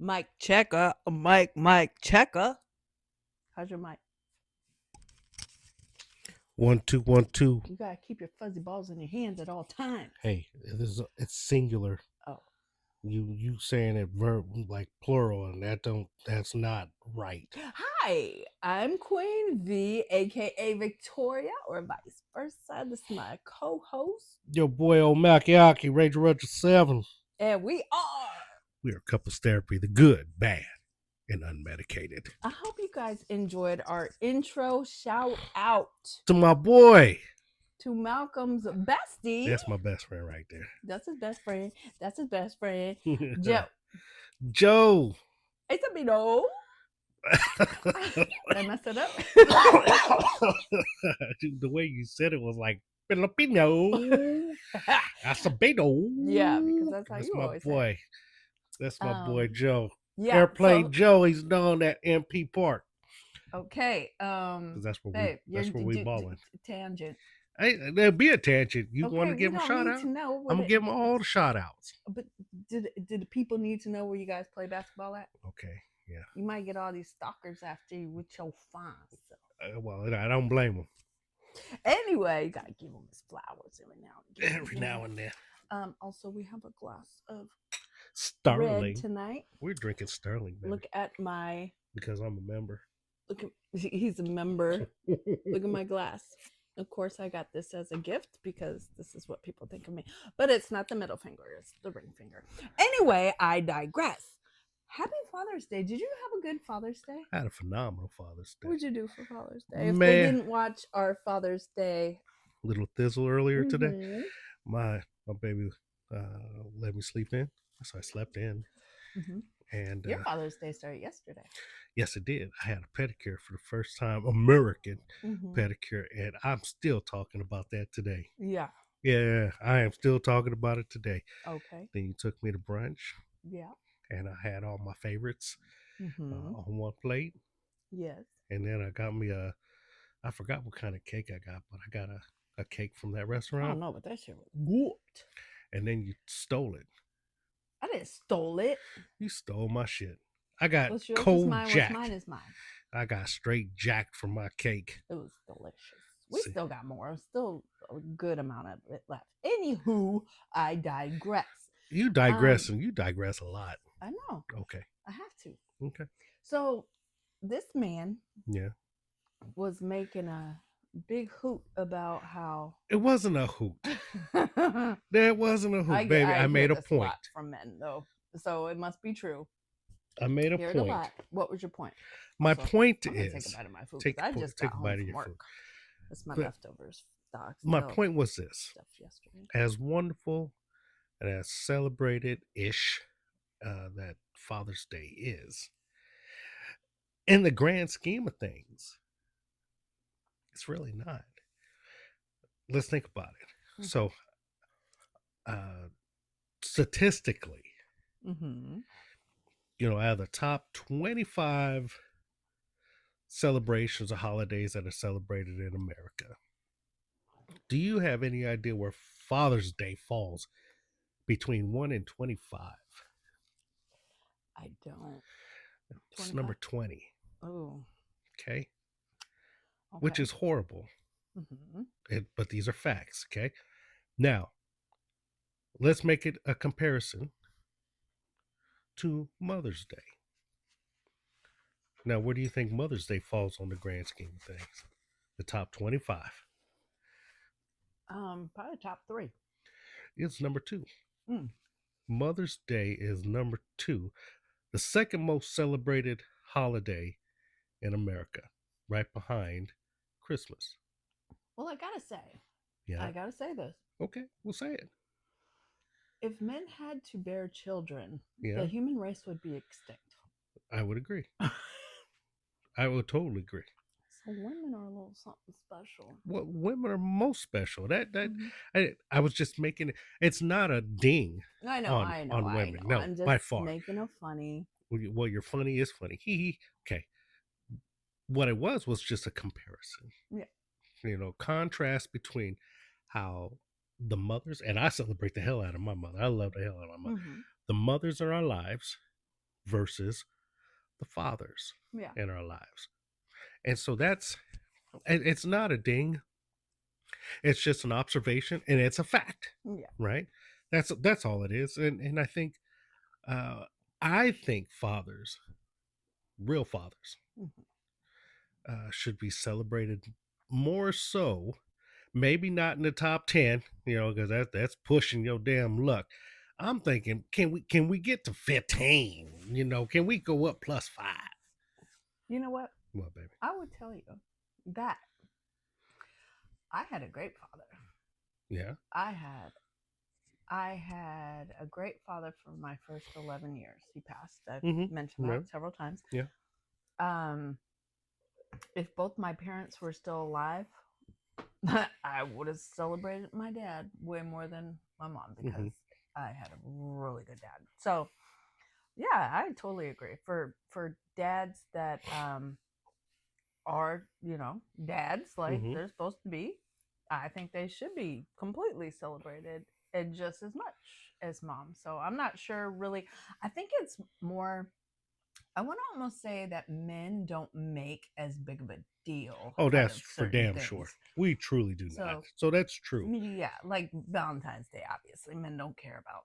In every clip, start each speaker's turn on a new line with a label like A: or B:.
A: Mike checker, Mike checker. How's your mic?
B: 1 2 1 2.
A: You gotta keep your fuzzy balls in your hands at all times.
B: Hey, it's singular.
A: Oh,
B: You saying it verb like plural, and that's not right.
A: hi, I'm Queen V, aka Victoria, or vice versa. This is my co-host,
B: Your boy old Makiaki, Ranger Roger 7.
A: and we are.
B: We are couples therapy, the good, bad, and unmedicated.
A: I hope you guys enjoyed our intro. Shout out
B: To my boy.
A: to Malcolm's bestie.
B: That's my best friend right there.
A: That's his best friend. That's his best friend, Joe.
B: Joe.
A: It's a Beano. Did I mess it up?
B: The way you said it was like Filipino. Acevedo.
A: Yeah, because that's how
B: That's
A: you
B: my
A: always say
B: boy.
A: it.
B: That's my boy Joe.
A: Yeah.
B: Airplane
A: so-
B: Joe. He's known at MP Park.
A: Okay.
B: 'Cause that's where
A: Babe,
B: that's where we balling.
A: tangent.
B: Hey, there'll be a tangent. You
A: Okay,
B: want to
A: we
B: give him a
A: don't
B: shout
A: need
B: out?
A: to know what
B: I'm gonna
A: it-
B: give him all the shout outs.
A: But did the people need to know where you guys play basketball at?
B: Okay, yeah.
A: You might get all these stalkers after you with your fans.
B: Well, I don't blame him.
A: Anyway, you gotta give them his flowers every now and again.
B: Every now and then.
A: Also, we have a glass of
B: Sterling.
A: red tonight.
B: We're drinking Sterling, baby,
A: Look at my.
B: because I'm a member.
A: Look at. He's a member. Look at my glass. Of course, I got this as a gift because this is what people think of me. But it's not the middle finger, it's the ring finger. Anyway, I digress. Happy Father's Day. Did you have a good Father's Day?
B: I had a phenomenal Father's Day.
A: What did you do for Father's Day? If
B: Man.
A: they didn't watch our Father's Day.
B: Little thizzle earlier today.
A: Mhm.
B: My baby let me sleep in. So I slept in.
A: Mhm.
B: And
A: Your Father's Day started yesterday.
B: yes, it did. I had a pedicure for the first time, American
A: Mhm.
B: pedicure, and I'm still talking about that today.
A: Yeah.
B: Yeah, I am still talking about it today.
A: Okay.
B: Then you took me to brunch,
A: Yeah.
B: and I had all my favorites
A: Mhm.
B: on one plate.
A: Yes.
B: And then I got me I forgot what kind of cake I got, but I got a cake from that
A: I don't
B: restaurant.
A: know, but that shit was good.
B: And then you stole it.
A: I didn't stole it.
B: You stole my shit. I got
A: What's yours is
B: cold
A: mine.
B: jack.
A: What's mine is mine.
B: I got straight jack from my cake.
A: It was delicious. We
B: See.
A: still got more. Still a good amount of it left. Anywho, I digress.
B: You digress, and you digress a lot.
A: I know.
B: Okay.
A: I have to.
B: Okay.
A: So this man
B: Yeah.
A: was making a big hoot about how
B: It wasn't a hoot. That wasn't a hoot, baby. I made a
A: this
B: point.
A: lot from men though, so it must be true.
B: I made a
A: Hear it a
B: point.
A: lot. What was your point?
B: My
A: Also,
B: point
A: I'm gonna take
B: is,
A: a bite of my food.
B: take
A: 'cause I
B: a-
A: just
B: take
A: got
B: a
A: home
B: bite of
A: from
B: your
A: work.
B: food.
A: That's my
B: But
A: leftovers. Stocks.
B: my point was this:
A: Stuff yesterday.
B: as wonderful and as celebrated-ish that Father's Day is, in the grand scheme of things, it's really not. Let's think about it.
A: Mhm.
B: So, statistically,
A: Mm-hmm.
B: out of the top 25 celebrations or holidays that are celebrated in America, do you have any idea where Father's Day falls between 1 and 25?
A: I don't.
B: It's number 20.
A: Oh.
B: Okay. Which is horrible.
A: Mm-hmm.
B: But these are facts. Okay. Now, let's make it a comparison to Mother's Day. Now, where do you think Mother's Day falls on the grand scheme of things? The top 25.
A: Probably top 3.
B: It's number 2.
A: Mm.
B: Mother's Day is number 2, the second most celebrated holiday in America, right behind Christmas.
A: Well, I gotta say.
B: Yeah.
A: I gotta say this.
B: Okay, we'll say it.
A: If men had to bear children,
B: Yeah.
A: the human race would be extinct.
B: I would agree. I would totally agree.
A: So women are a little something special.
B: Well, women are most special.
A: Mhm.
B: I was just making it. It's not a ding
A: I know,
B: on
A: I know,
B: on
A: I
B: women.
A: know.
B: No,
A: I'm just
B: by far.
A: making a funny.
B: Well, you're funny is funny. Hee. Okay. What it was just a comparison.
A: Yeah.
B: Contrast between how the mothers, and I celebrate the hell out of my mother. I love the hell out of my mother.
A: Mm-hmm.
B: The mothers in our lives versus the fathers
A: Yeah.
B: in our lives. And so it's not a ding, it's just an observation and it's a fact,
A: Yeah.
B: right? That's all it is. And uh I think fathers, real fathers,
A: Mhm.
B: should be celebrated more so. Maybe not in the top 10, because that's pushing your damn luck. I'm thinking, can we get to 15? Can we go up plus 5?
A: You know what?
B: What, baby?
A: I would tell you that I had a great father.
B: Yeah.
A: I had a great father for my first 11 years. He passed. I've
B: Mm-hmm.
A: mentioned
B: Yeah.
A: that several times.
B: Yeah.
A: If both my parents were still alive, I would have celebrated my dad way more than my mom because I had a really good dad. So, yeah, I totally agree. For dads that are, dads like
B: Mm-hmm.
A: they're supposed to be, I think they should be completely celebrated and just as much as mom. So, I'm not sure really. I think it's more I want to almost say that men don't make as big of a deal
B: Oh,
A: out
B: that's
A: of
B: for
A: certain
B: damn sure.
A: things.
B: We truly do not.
A: So,
B: So that's true.
A: yeah, like Valentine's Day, obviously, men don't care about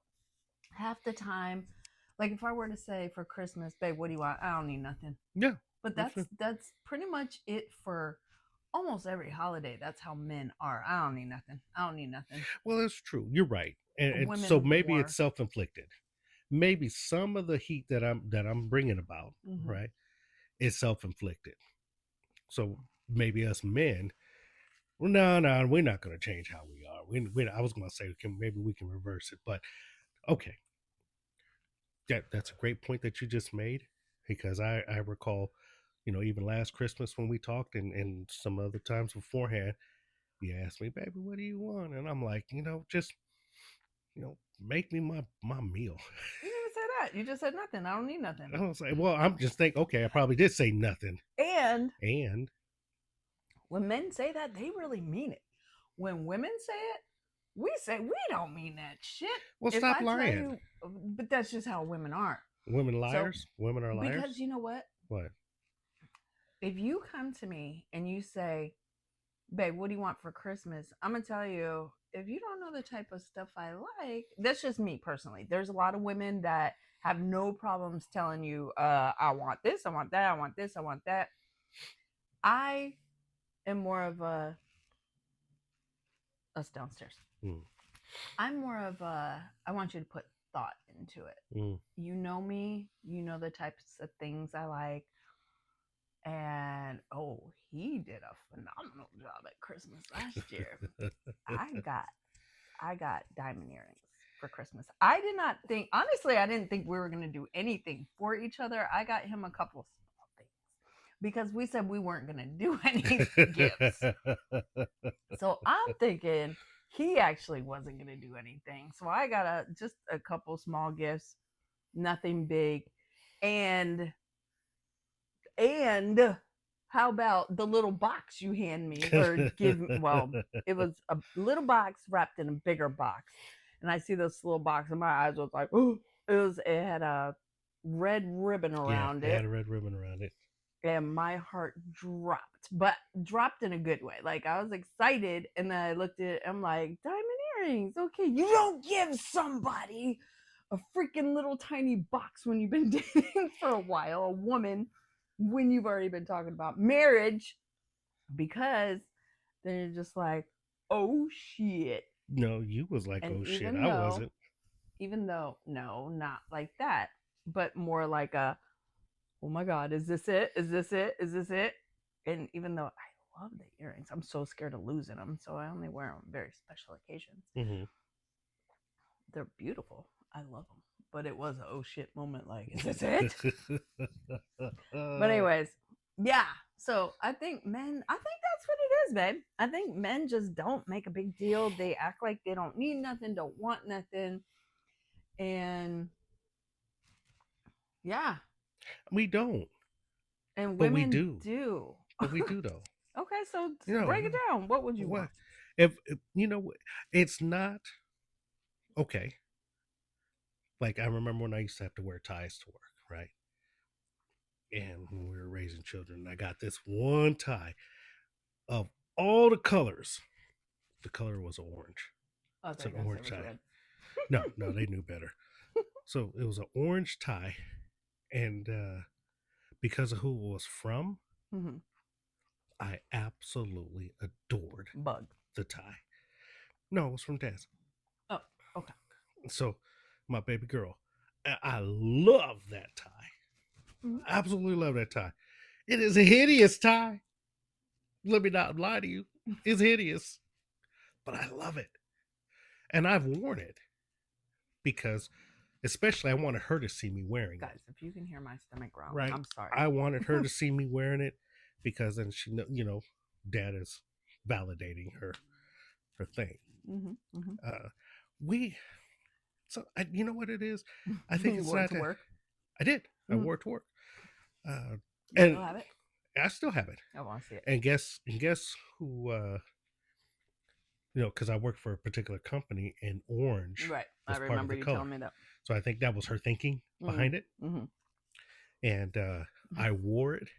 A: half the time. Like if I were to say for Christmas, babe, what do you want? I don't need nothing.
B: Yeah.
A: But that's pretty much it for almost every holiday. That's how men are. I don't need nothing. I don't need nothing.
B: Well, that's true. You're right. And so
A: Women
B: maybe
A: more.
B: it's self-inflicted. Maybe some of the heat that I'm bringing about,
A: Mm-hmm.
B: right, is self-inflicted. So maybe us men, well, no, we're not going to change how we are. I was going to say, maybe we can reverse it, but okay, that's a great point that you just made, because I recall, even last Christmas when we talked, and some other times beforehand, you asked me, baby, what do you want? And I'm like, just make me my meal.
A: You didn't say that. You just said nothing. I don't need nothing.
B: I was like, well, I'm just thinking, okay, I probably did say nothing.
A: And
B: And
A: when men say that, they really mean it. When women say it, we say we don't mean that shit.
B: well,
A: If
B: stop
A: I
B: lying.
A: tell you, but that's just how women are.
B: Women liars. Women are liars.
A: Because you know what?
B: What?
A: If you come to me and you say, babe, what do you want for Christmas? I'm going to tell you, if you don't know the type of stuff I like, that's just me personally. There's a lot of women that have no problems telling you, I want this, I want that, I want this, I want that. I am more of us downstairs. I'm more of I want you to put thought into it. You know me, you know the types of things I like. And he did a phenomenal job at Christmas last year. I got diamond earrings for Christmas. I did not think, honestly, I didn't think we were going to do anything for each other. I got him a couple small things because we said we weren't going to do any gifts. So I'm thinking he actually wasn't going to do anything. So I got just a couple small gifts, nothing big. And how about the little box you hand me or give me? Well, it was a little box wrapped in a bigger box. And I see this little box and my eyes was like, oh, it had a red ribbon around it.
B: It had a red ribbon around it.
A: And my heart dropped, but dropped in a good way. Like I was excited and then I looked at it, I'm like, diamond earrings. Okay, you don't give somebody a freaking little tiny box when you've been dating for a while, a woman, when you've already been talking about marriage, because then you're just like, oh shit.
B: No, you was like, and oh shit, I wasn't.
A: Even though, no, not like that, but more like a, oh my God, is this it? Is this it? Is this it? And even though I love the earrings, I'm so scared of losing them, so I only wear them on very special occasions.
B: Mm-hmm.
A: They're beautiful. I love them. But it was a oh shit moment, like, is this it? But anyways, yeah. So I think that's what it is, babe. I think men just don't make a big deal. They act like they don't need nothing, don't want nothing. And yeah.
B: We don't.
A: And
B: but
A: women
B: we do.
A: But
B: we do though.
A: Okay, so break it down. What would you want?
B: If it's not okay. Like I remember when I used to have to wear ties to work, right? And when we were raising children, I got this one tie of all the colors. The color was orange.
A: Oh,
B: It's
A: they're
B: an
A: gonna say it
B: orange
A: was
B: tie.
A: red.
B: No, they knew better. So it was an orange tie, and because of who it was from,
A: Mm-hmm.
B: I absolutely adored
A: Bug.
B: the tie. No, it was from Daz.
A: Oh, okay.
B: So my baby girl, I love that tie.
A: Mhm.
B: Absolutely love that tie. It is a hideous tie. Let me not lie to you. It's hideous, but I love it, and I've worn it because, especially, I wanted her to see me wearing it.
A: Guys, if you can hear my stomach growl,
B: Right?
A: I'm sorry.
B: I wanted her to see me wearing it because then she, Dad is validating her thing.
A: Mm-hmm. Mm-hmm.
B: We, you know what it is? I think
A: You
B: it's
A: wore it
B: not
A: to
B: that.
A: work.
B: I did. I
A: Mhm.
B: wore it to work.
A: You
B: And
A: still have it?
B: I still have it.
A: I want to see it.
B: And guess who? Because I work for a particular company, and orange
A: Right. I
B: was part of
A: remember
B: the
A: you
B: color.
A: telling me that.
B: So I think that was her thinking behind it.
A: Mm-hmm.
B: And I wore it.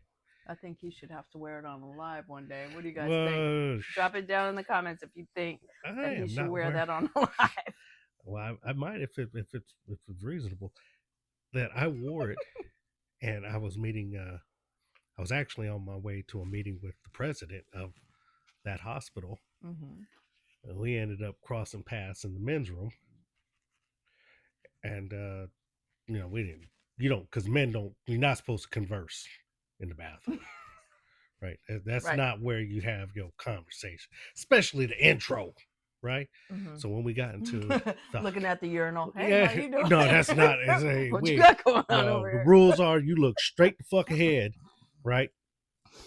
A: I think you should have to wear it on a live one day. What do you guys think?
B: Well,
A: Drop it down in the comments if you think
B: I
A: that he
B: am
A: should
B: not
A: wear
B: wearing.
A: that on a live.
B: Well, I might if it's reasonable. That I wore it, and I was meeting. I was actually on my way to a meeting with the president of that hospital,
A: Mm-hmm.
B: and we ended up crossing paths in the men's room. And we didn't. You don't, because men don't. You're not supposed to converse in the bathroom, right? That's
A: Right.
B: not where you have your conversation, especially the intro, right?
A: Mm-hmm.
B: So when we got into
A: looking at the urinal, hey,
B: yeah,
A: how you doing?
B: no, that's not. It's a,
A: what
B: we,
A: you got going on
B: no,
A: over
B: the
A: here?
B: rules are you look straight the fuck ahead, right?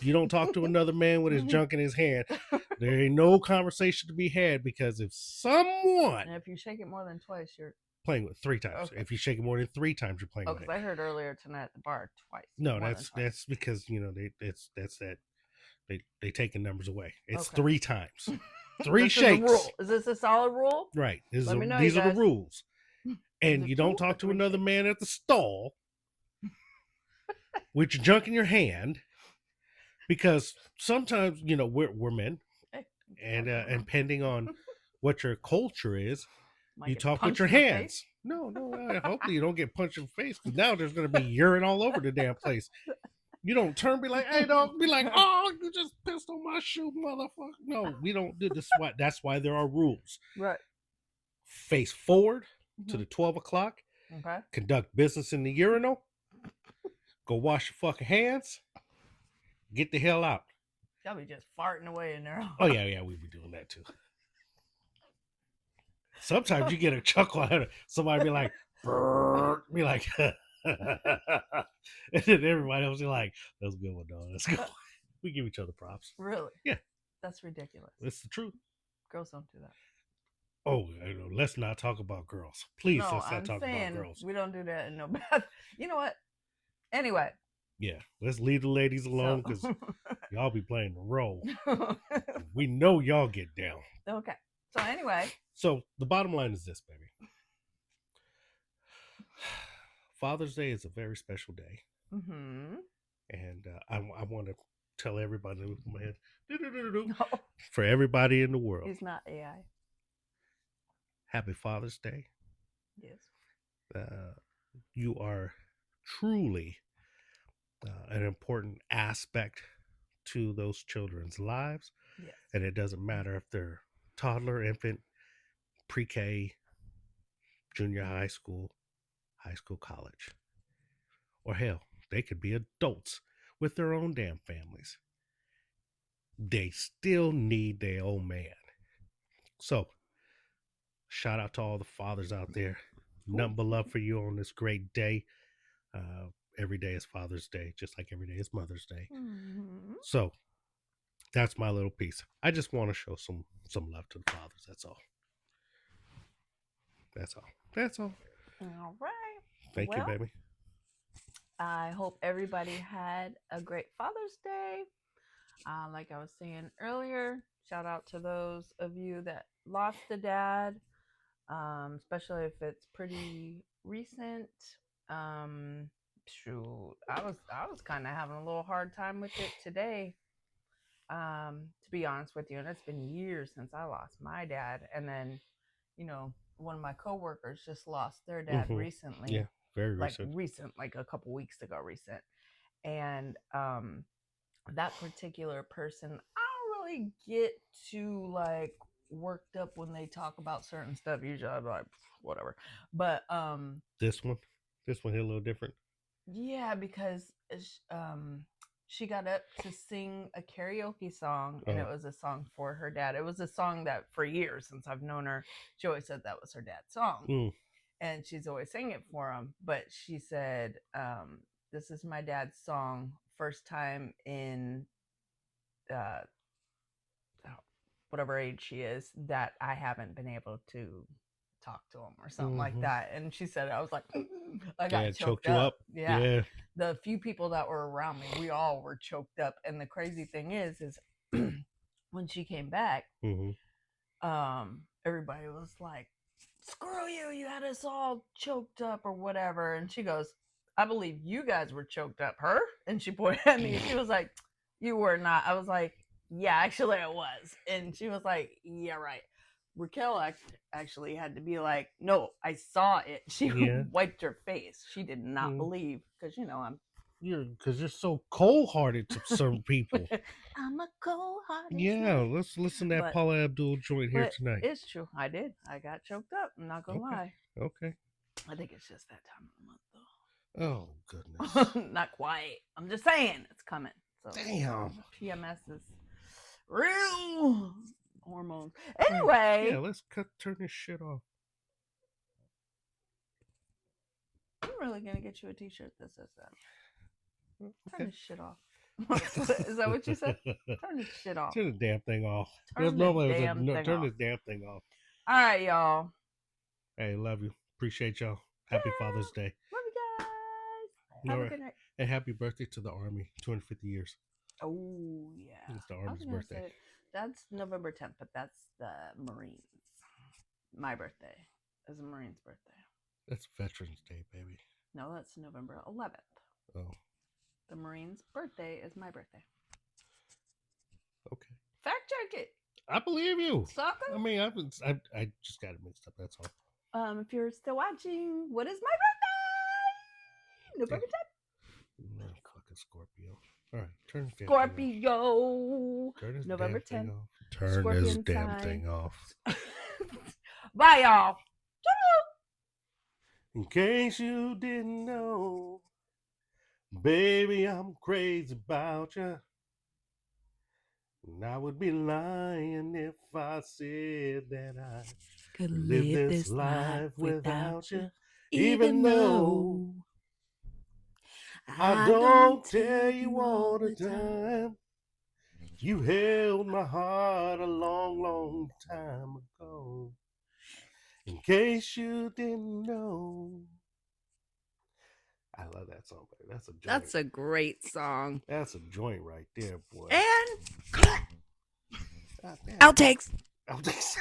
B: You don't talk to another man with his junk in his hand. There ain't no conversation to be had, because if someone
A: And if you shake it more than twice, you're
B: playing with 3 times,
A: okay.
B: if you shake it more than 3 times, you're playing with
A: because
B: it.
A: I heard earlier tonight at the bar twice.
B: No,
A: more than
B: that's
A: twice.
B: because that's that they taking numbers away. It's
A: Okay.
B: 3 times, 3
A: This
B: shakes.
A: Is a rule. Is this a solid rule?
B: Right.
A: Let me know,
B: These
A: you
B: are the
A: guys.
B: rules. And
A: it
B: you
A: 2
B: don't
A: or
B: talk to
A: 3
B: another
A: shakes?
B: man at the stall with your junk in your hand, because sometimes we're men,
A: Hey,
B: and
A: I don't know.
B: depending on what your culture is,
A: Might
B: you
A: get
B: talk with
A: punched
B: your
A: in the face.
B: hands. No, hopefully you don't get punched in the face, because now there's going to be urine all over the damn place. You don't turn, be like, hey, dog, be like, oh, you just pissed on my shoe, motherfucker. No, we don't do this. That's why there are rules.
A: Right.
B: Face forward to
A: Mhm.
B: the 12 o'clock.
A: Okay.
B: Conduct business in the urinal. Go wash your fucking hands. Get the hell out.
A: Y'all be just farting away in there.
B: Oh, yeah, we be doing that too. Sometimes you get a chuckle out of it. Somebody be like, "Brrr," be like, and then everybody else be like, that's a good one, dog. Let's go. We give each other props.
A: Really?
B: Yeah.
A: That's ridiculous.
B: It's the truth.
A: Girls don't do that.
B: Oh, let's not talk about girls. Please,
A: no,
B: let's not
A: I'm
B: talk
A: saying
B: about girls.
A: we don't do that in no bath. You know what? Anyway.
B: Yeah, let's leave the ladies alone, because y'all be playing the role.
A: So...
B: We know y'all get down.
A: Okay. So anyway.
B: So the bottom line is this, baby. Father's Day is a very special day.
A: Mm-hmm.
B: And I want to tell everybody in my head,
A: No.
B: for everybody in the world,
A: He's not AI.
B: Happy Father's Day.
A: Yes.
B: You are truly an important aspect to those children's lives.
A: Yes.
B: And it doesn't matter if they're toddler, infant, pre-K, junior high school, college, or hell, they could be adults with their own damn families. They still need their old man. So, shout out to all the fathers out there. Cool. Nothing but love for you on this great day. Every day is Father's Day, just like every day is Mother's Day. Mm-hmm. So, that's my little piece. I just want to show some love to the fathers. That's all.
A: All right.
B: Thank you, baby.
A: I hope everybody had a great Father's Day. Like I was saying earlier, shout out to those of you that lost a dad, especially if it's pretty recent. Shoot, I was kind of having a little hard time with it today. To be honest with you, and it's been years since I lost my dad, and then, one of my coworkers just lost their dad recently.
B: Yeah, very
A: like
B: recent.
A: like a couple weeks ago, recent, and that particular person, I don't really get too like worked up when they talk about certain stuff. Usually, I'm like, whatever. But
B: This one hit a little different.
A: yeah, because she got up to sing a karaoke song, and it was a song for her dad. It was a song that for years since I've known her, she always said that was her dad's song, and she's always sang it for him. But she said, "This is my dad's song. First time in whatever age she is that I haven't been able to talk to him or something like that." And she said, I was like, I got choked up. Yeah. The few people that were around me, we all were choked up. And the crazy thing is when she came back, everybody was like, screw you, you had us all choked up or whatever. And she goes, I believe you guys were choked up. Her? And she pointed at me. She was like, you were not. I was like, yeah, actually I was. And she was like, yeah, right. Raquel actually had to be like, no, I saw it. She wiped her face. She did not believe, because
B: because you're so cold-hearted to certain people.
A: I'm a cold-hearted.
B: Yeah, let's listen to that Paula Abdul joint here tonight.
A: It's true. I did. I got choked up. I'm not gonna lie.
B: Okay.
A: I think it's just that time of the month, though.
B: Oh goodness.
A: Not quite. I'm just saying it's coming. So
B: damn.
A: PMS is real hormones. Anyway.
B: Yeah, let's turn this shit off.
A: I'm really gonna get you a t-shirt that says that.
B: Okay.
A: Turn this shit off. Is that what you said? Turn this shit off.
B: Turn the damn thing off.
A: Turn
B: this damn thing off.
A: All right, y'all.
B: Hey, love you. Appreciate y'all. Happy Father's Day.
A: Love you guys. Have a good night.
B: And happy birthday to the Army. 250 years.
A: Oh, yeah.
B: It's the Army's birthday.
A: That's November 10th, but that's the Marines. My birthday is a Marine's birthday.
B: That's Veterans Day, baby.
A: No, that's November 11th.
B: Oh.
A: The Marine's birthday is my birthday.
B: Okay.
A: Fact check it.
B: I believe you.
A: Sucker.
B: I mean, I just got it mixed up. That's all.
A: If you're still watching, what is my birthday? November 10th.
B: No, fucking Scorpio. All right, turn this
A: Scorpio.
B: Turn this
A: November
B: damn
A: 10th.
B: thing off. Turn
A: Scorpion
B: this damn
A: sign.
B: thing off.
A: Bye, y'all.
B: In case you didn't know, baby, I'm crazy about you. And I would be lying if I said that I
A: could
B: live this life without you. Even though I don't tell you all the time, you held my heart a long, long time ago. In case you didn't know. I love that song, baby. That's a joint.
A: That's a great song.
B: That's a joint right there, boy.
A: And outtakes.
B: Outtakes.